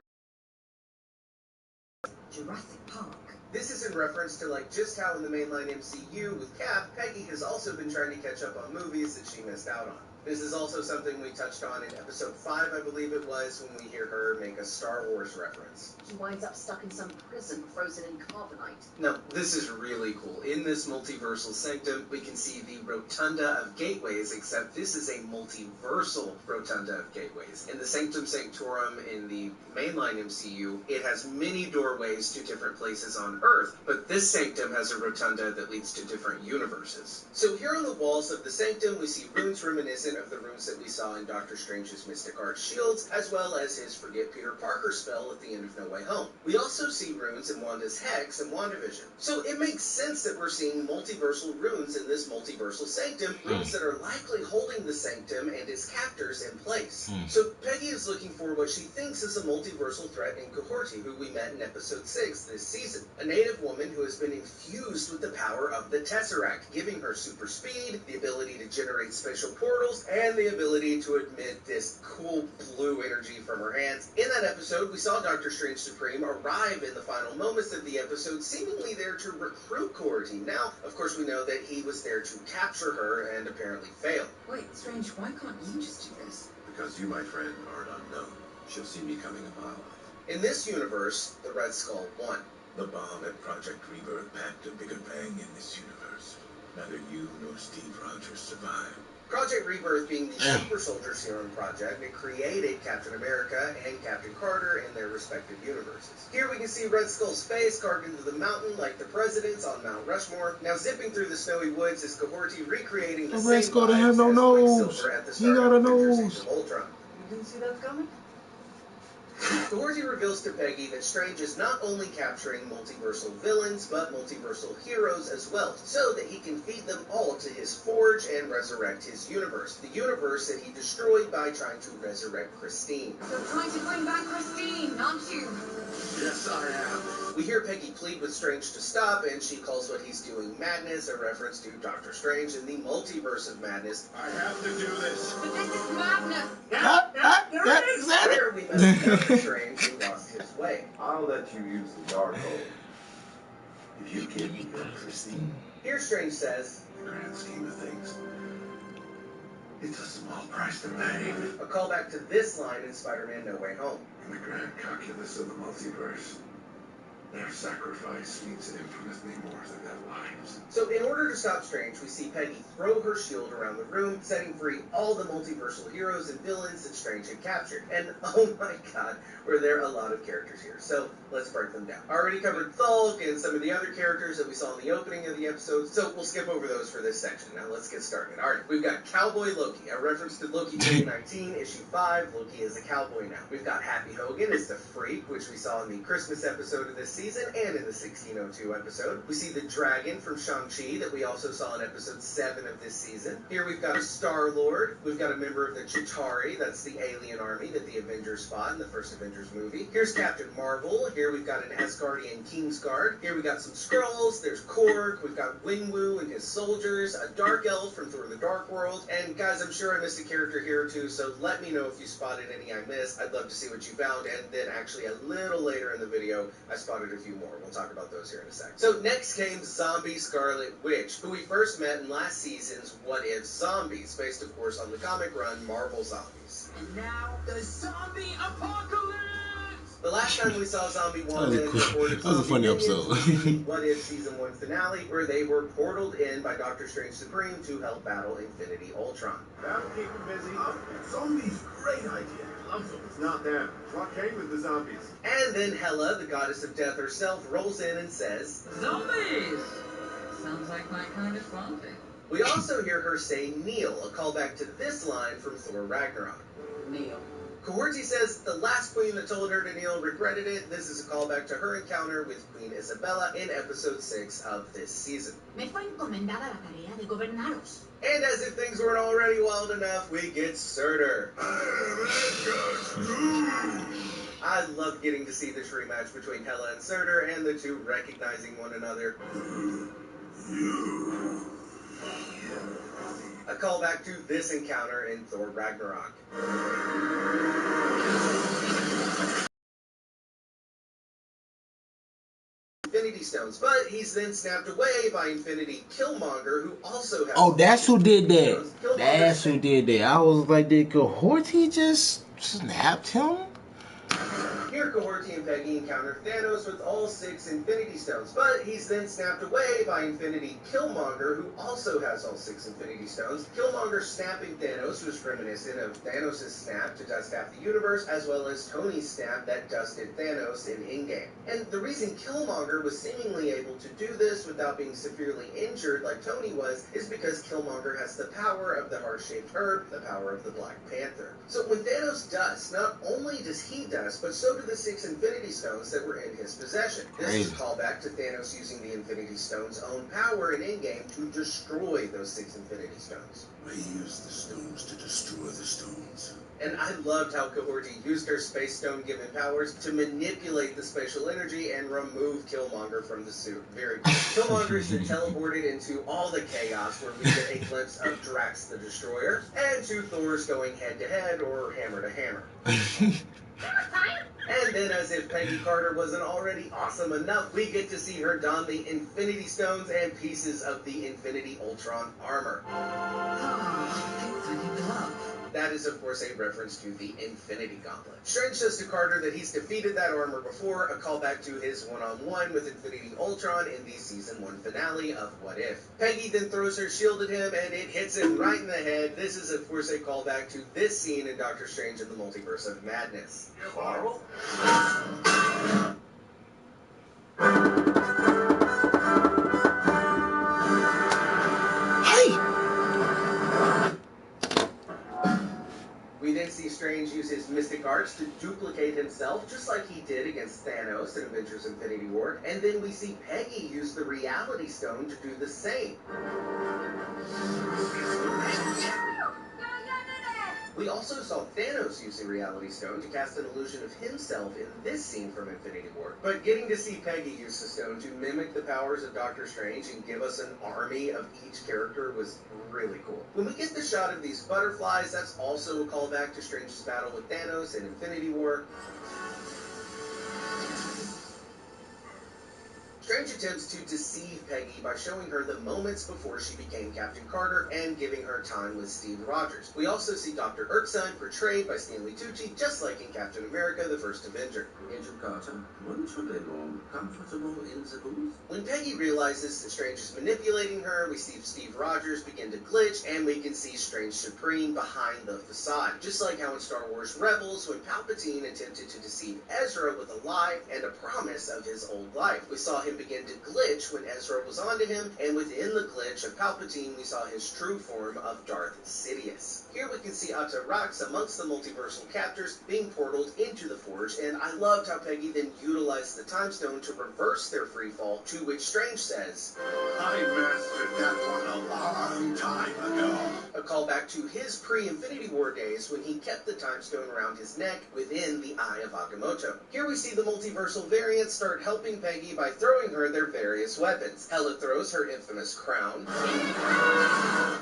Jurassic Park. This is in reference to just how in the mainline MCU with Cap, Peggy has also been trying to catch up on movies that she missed out on. This is also something we touched on in episode 5, I believe it was, when we hear her make a Star Wars reference. She winds up stuck in some prison frozen in carbonite. Now, this is really cool. In this multiversal sanctum, we can see the Rotunda of Gateways, except this is a multiversal Rotunda of Gateways. In the Sanctum Sanctorum in the mainline MCU, it has many doorways to different places on Earth, but this sanctum has a rotunda that leads to different universes. So here on the walls of the sanctum, we see runes reminiscent of the runes that we saw in Doctor Strange's Mystic Art shields, as well as his Forget Peter Parker spell at the end of No Way Home. We also see runes in Wanda's Hex and WandaVision. So it makes sense that we're seeing multiversal runes in this multiversal sanctum, runes that are likely holding the sanctum and its captors in place. So Peggy is looking for what she thinks is a multiversal threat in Cohorti, who we met in episode 6 this season. A native woman who has been infused with the power of the Tesseract, giving her super speed, the ability to generate spatial portals, and the ability to emit this cool blue energy from her hands. In that episode, we saw Doctor Strange Supreme arrive in the final moments of the episode, seemingly there to recruit Cohorti. Now, of course, we know that he was there to capture her and apparently failed. Wait, Strange, why can't you just do this? Because you, my friend, are an unknown. She'll see me coming a mile off. In this universe, the Red Skull won. The bomb at Project Rebirth packed a bigger bang in this universe. Neither you nor Steve Rogers survived. Project Rebirth being the super soldier serum project, it created Captain America and Captain Carter in their respective universes. Here we can see Red Skull's face carved into the mountain like the president's on Mount Rushmore. Now zipping through the snowy woods is Cohorti recreating the Red same Skull vibes have no as nose. Quicksilver at the He start got a of Avengers Age nose. of Ultron. You didn't see that coming? Cohorti reveals to Peggy that Strange is not only capturing multiversal villains, but multiversal heroes as well, so that he can feed them all to his forge and resurrect his universe. The universe that he destroyed by trying to resurrect Christine. You're trying to bring back Christine, aren't you? Yes, I am. We hear Peggy plead with Strange to stop, and she calls what he's doing madness, a reference to Doctor Strange and the multiverse of madness. I have to do this. But this is madness! Where we met Doctor Strange who lost his way. I'll let you use the Darkhold. If you give me your Christine, Here Strange says, in the grand scheme of things, it's a small price to pay. a callback to this line in Spider-Man No Way Home. In the grand calculus of the multiverse, their sacrifice means infinitely more than their lives. So in order to stop Strange, we see Peggy throw her shield around the room, setting free all the multiversal heroes and villains that Strange had captured. And oh my god, were there a lot of characters here. So let's break them down. I already covered Thulk and some of the other characters that we saw in the opening of the episode, so we'll skip over those for this section. Now let's get started. Alright, we've got Cowboy Loki, a reference to Loki 2019, issue 5. Loki is a cowboy now. We've got Happy Hogan as the Freak, which we saw in the Christmas episode of this season. season and in the 1602 episode. We see the dragon from Shang-Chi that we also saw in episode 7 of this season. Here we've got a Star-Lord. We've got a member of the Chitauri, that's the alien army that the Avengers fought in the first Avengers movie. Here's Captain Marvel. Here we've got an Asgardian Kingsguard. Here we got some Skrulls. There's Korg. We've got Wingwu and his soldiers, a Dark Elf from Thor: The Dark World. And guys, I'm sure I missed a character here or two, so let me know if you spotted any I missed. I'd love to see what you found. And then actually a little later in the video, I spotted a few more. We'll talk about those here in a sec. So next came Zombie Scarlet Witch, who we first met in last season's What If Zombies, based of course on the comic run Marvel Zombies. And now, the zombie apocalypse! The last time we saw Zombie Wanda and that was a funny episode. What If Season 1 finale, where they were portaled in by Doctor Strange Supreme to help battle Infinity Ultron. That'll keep him busy. Zombies, great idea. Love them. It's not them. What came with the zombies? And then Hela, the goddess of death herself, rolls in and says, Zombies! Sounds like my kind of zombie. We also hear her say kneel, a callback to this line from Thor Ragnarok. Kneel. Cohorty says the last queen that told her to kneel regretted it. This is a callback to her encounter with Queen Isabella in episode 6 of this season. Me fue encomendada la tarea de gobernaros. And as if things weren't already wild enough, we get Surtur. I love getting to see this rematch between Hela and Surtur, and the two recognizing one another. A callback to this encounter in Thor Ragnarok. Infinity Stones, but he's then snapped away by Infinity Killmonger, who also has... Oh, that's who did that. That's who did that. I was like, did Cohorty just snapped him? Here, Cohorty and Peggy encounter Thanos with all 6 Infinity Stones, but he's then snapped away by Infinity Killmonger, who also has all 6 Infinity Stones. Killmonger snapping Thanos was reminiscent of Thanos' snap to dust half the universe, as well as Tony's snap that dusted Thanos in Endgame. And the reason Killmonger was seemingly able to do this without being severely injured like Tony was, is because Killmonger has the power of the heart-shaped herb, the power of the Black Panther. So when Thanos dusts, not only does he dust, but so do the 6 Infinity Stones that were in his possession. This is a callback to Thanos using the Infinity Stones' own power in Endgame to destroy those 6 Infinity Stones. I use the stones to destroy the stones. And I loved how Cohorty used her Space Stone-given powers to manipulate the spatial energy and remove Killmonger from the suit. Very cool. Killmonger is then teleported into all the chaos, where we get a glimpse of Drax the Destroyer, and 2 Thors going head-to-head or hammer-to-hammer. And then, as if Peggy Carter wasn't already awesome enough, we get to see her don the Infinity Stones and pieces of the Infinity Ultron armor. That is, of course, a reference to the Infinity Gauntlet. Strange says to Carter that he's defeated that armor before, a callback to his one-on-one with Infinity Ultron in the Season 1 finale of What If. Peggy then throws her shield at him, and it hits him right in the head. This is, of course, a callback to this scene in Doctor Strange in the Multiverse of Madness. Marvel? We then see Strange use his mystic arts to duplicate himself, just like he did against Thanos in Avengers Infinity War. And then we see Peggy use the Reality Stone to do the same. We also saw Thanos use the Reality Stone to cast an illusion of himself in this scene from Infinity War. But getting to see Peggy use the stone to mimic the powers of Doctor Strange and give us an army of each character was really cool. When we get the shot of these butterflies, that's also a callback to Strange's battle with Thanos in Infinity War. Strange attempts to deceive Peggy by showing her the moments before she became Captain Carter and giving her time with Steve Rogers. We also see Dr. Erskine portrayed by Stanley Tucci, just like in Captain America: The First Avenger. Agent Carter, weren't you a little comfortable in the booth? When Peggy realizes that Strange is manipulating her, we see Steve Rogers begin to glitch, and we can see Strange Supreme behind the facade. Just like how in Star Wars Rebels, when Palpatine attempted to deceive Ezra with a lie and a promise of his old life. We saw him time began to glitch when Ezra was onto him, and within the glitch of Palpatine, we saw his true form of Darth Sidious. Here we can see Atarax amongst the multiversal captors being portaled into the Forge, and I loved how Peggy then utilized the Time Stone to reverse their freefall, to which Strange says, I mastered that one a long time ago. A callback to his pre-Infinity War days when he kept the Time Stone around his neck within the Eye of Agamotto. Here we see the multiversal variants start helping Peggy by throwing her their various weapons. Hela throws her infamous crown.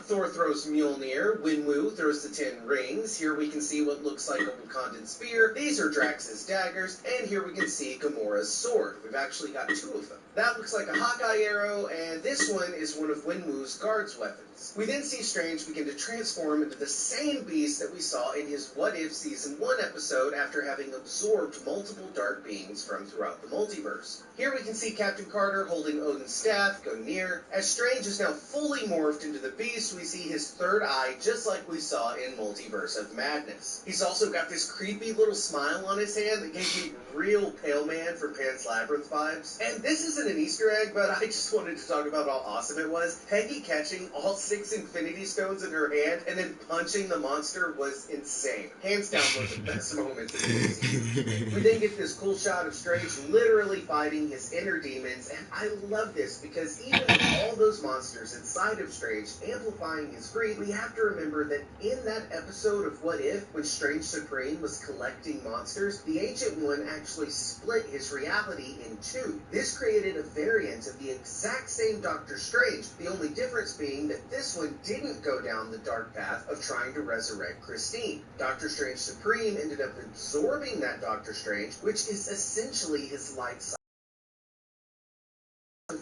Thor throws Mjolnir. Winwu throws the 10 rings. Here we can see what looks like a Wakandan spear. These are Drax's daggers. And here we can see Gamora's sword. We've actually got 2 of them. That looks like a Hawkeye arrow, and this one is one of Winwu's guard's weapons. We then see Strange begin to transform into the same beast that we saw in his What If Season 1 episode after having absorbed multiple dark beings from throughout the multiverse. Here we can see Captain Carter holding Odin's staff, Gungnir. As Strange is now fully morphed into the beast, we see his third eye just like we saw in Multiverse of Madness. He's also got this creepy little smile on his hand that gave me real Pale Man from Pan's Labyrinth vibes. And this isn't an Easter egg, but I just wanted to talk about how awesome it was. Peggy catching all 6 Infinity Stones in her hand and then punching the monster was insane. Hands down, one of the best moments in the season. We then get this cool shot of Strange literally fighting his inner demons, and I love this because even with all those monsters inside of Strange amplifying his greed, we have to remember that in that episode of What If, when Strange Supreme was collecting monsters, the Ancient One actually split his reality in 2. This created a variant of the exact same Doctor Strange, the only difference being that this one didn't go down the dark path of trying to resurrect Christine. Doctor Strange Supreme ended up absorbing that Doctor Strange, which is essentially his light side.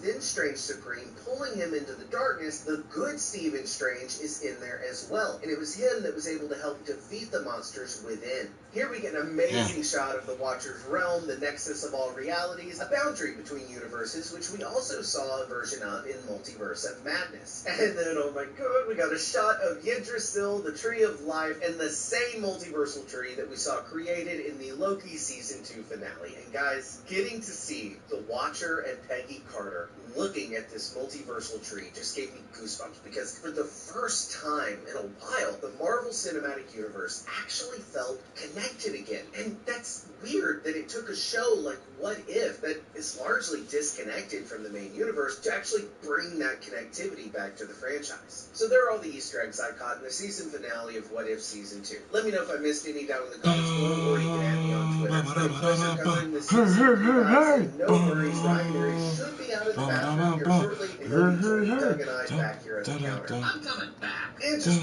Then Strange Supreme pulling him into the darkness, the good Stephen Strange is in there as well, and it was him that was able to help defeat the monsters within. Here we get an amazing shot of the Watcher's realm, the nexus of all realities, a boundary between universes, which we also saw a version of in Multiverse of Madness. And then, oh my god, we got a shot of Yggdrasil, the Tree of Life, and the same multiversal tree that we saw created in the Loki Season 2 finale. And guys, getting to see the Watcher and Peggy Carter looking at this multiversal tree just gave me goosebumps, because for the first time in a while, the Marvel Cinematic Universe actually felt connected again. And that's weird that it took a show like What If, that is largely disconnected from the main universe, to actually bring that connectivity back to the franchise. So there are all the Easter eggs I caught in the season finale of What If Season 2. Let me know if I missed any down in the comments below, or you can add me on Twitter. It's been a pleasure covering the season for you guys, and no worries, Ryan Mary should be out of the bathroom here shortly, and he'll be joining Doug and I back here at the counter. I'm coming back. And just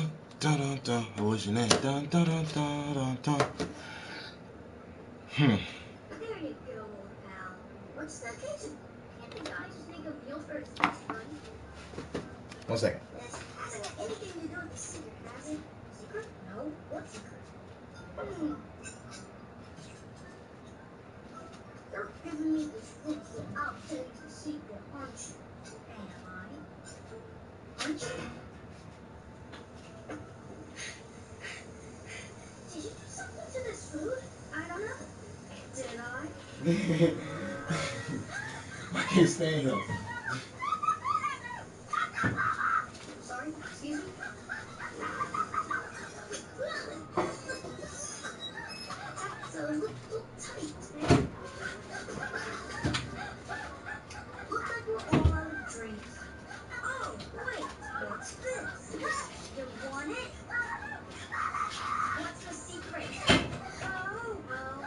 What's your name? There you go, old pal. What's the occasion? Can't the guy just make a meal for his best friend? 1 second. This hasn't got anything to do with the secret, has it? Secret? No. What secret? You're giving me this look, so I'll tell you the secret, aren't you? Am I? Aren't you? Did you do something to this food? I don't know. Did I? I can't stand him. Sorry, excuse me? That's a little tight, man. Look like we're all out of drinks. Oh, wait, what's this? You want it? What's the secret? Oh, well.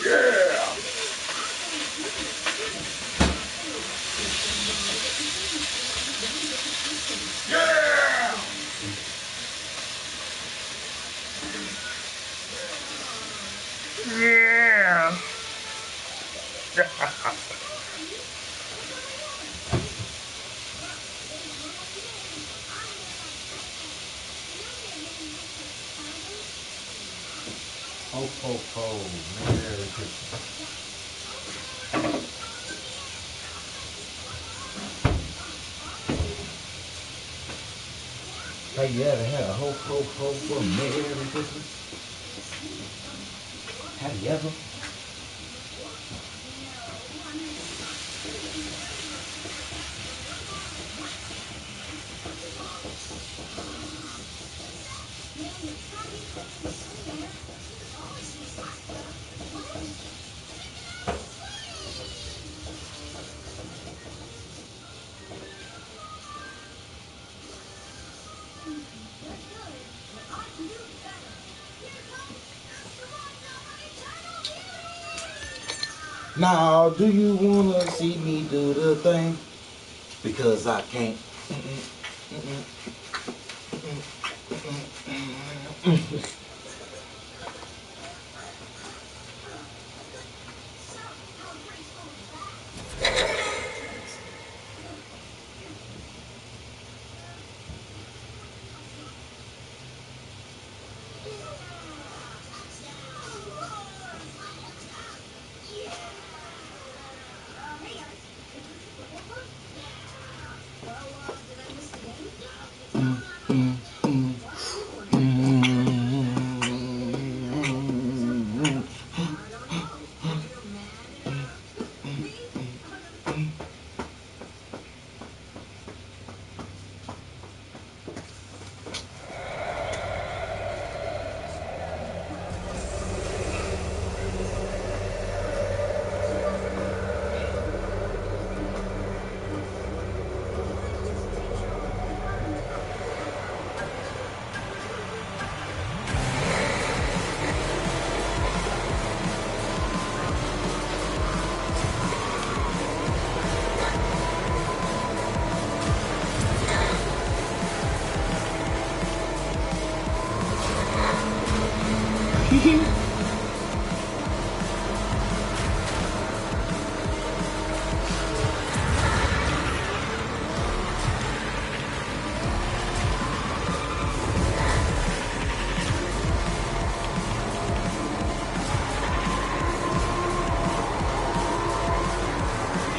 Yeah. Ho, ho, ho. Merry Christmas. Have you ever had a ho, ho, ho for Merry Christmas? Have you ever? Now, do you wanna see me do the thing? Because I can't.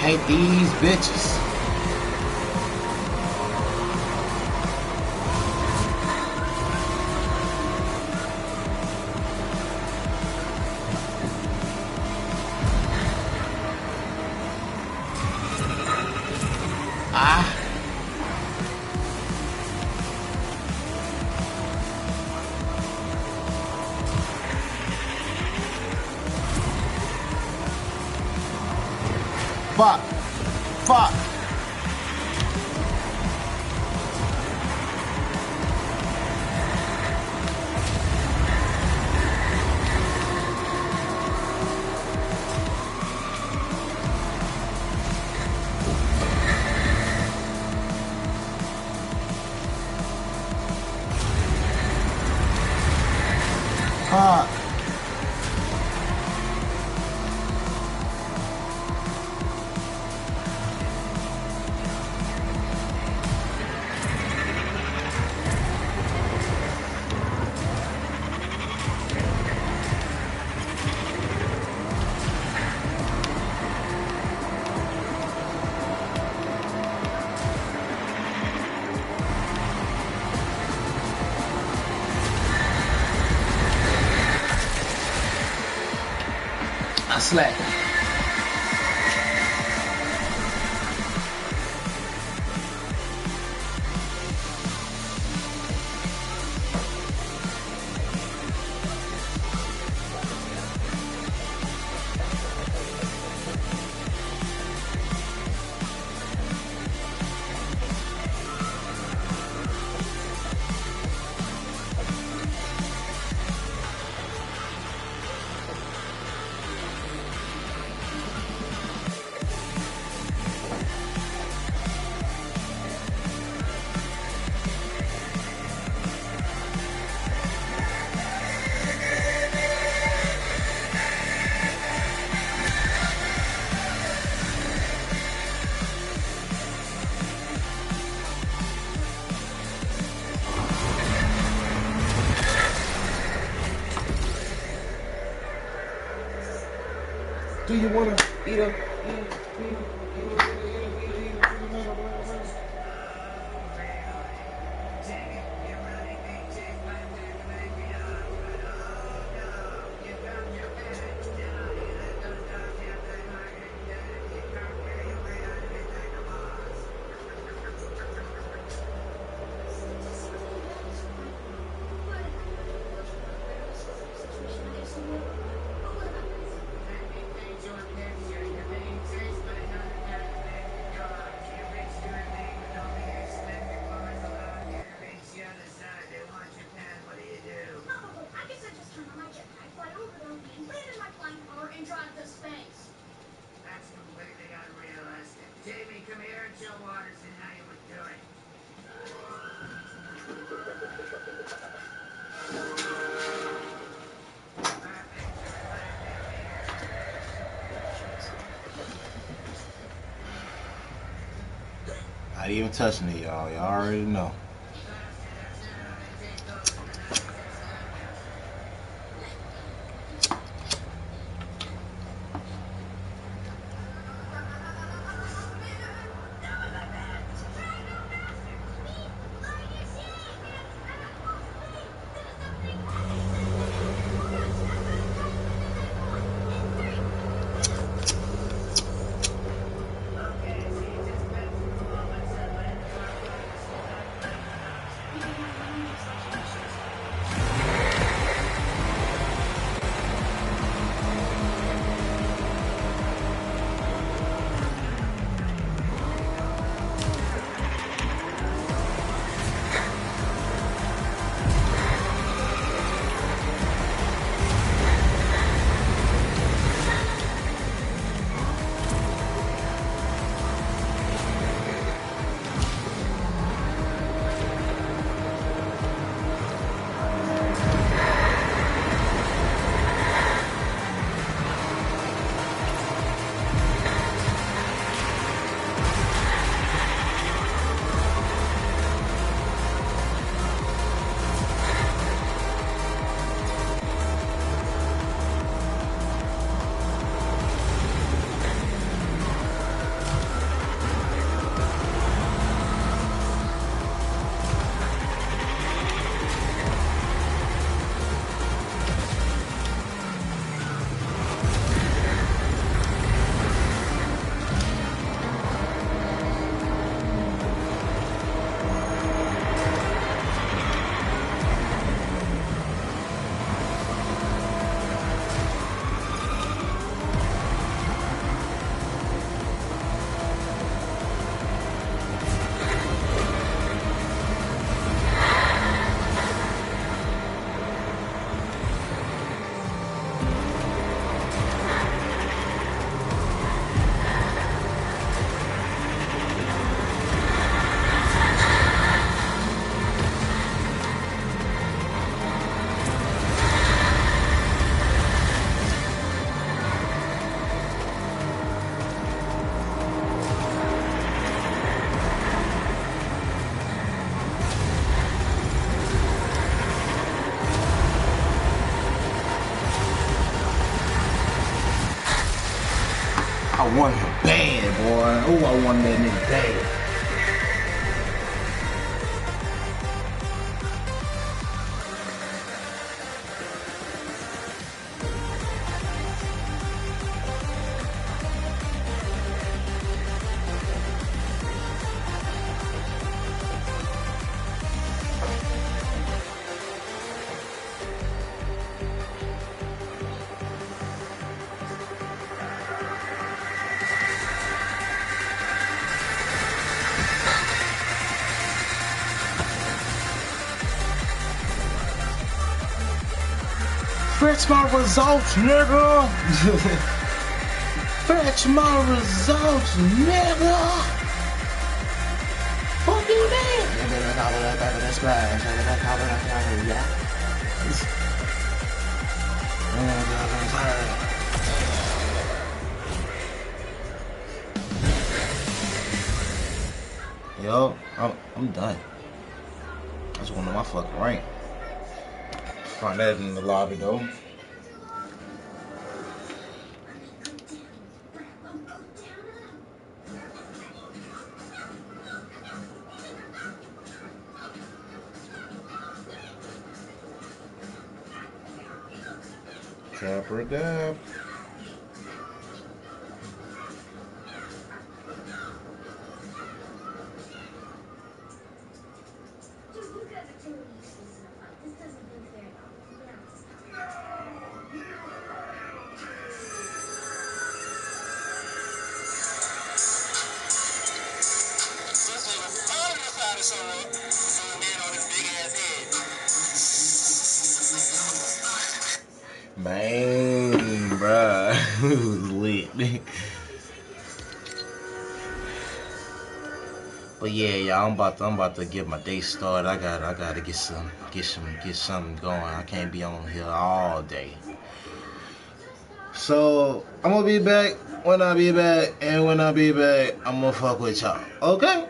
Hate these bitches. Fuck. Fuck. Fuck. Slack. Do you wanna eat a? Not even touching it, y'all. Y'all already know. I want him bad, boy. Oh, I want that nigga bad. Fetch my results, nigga! Fetch my results, nigga! Fuck you, man! Yo, I'm done. I just want to know my fucking rank. Find that in the lobby though. Capper dab. Man, bruh, it was lit. But yeah, y'all, I'm about to get my day started. I gotta get something going. I can't be on here all day. So I'm gonna be back when I be back, and when I be back, I'm gonna fuck with y'all. Okay?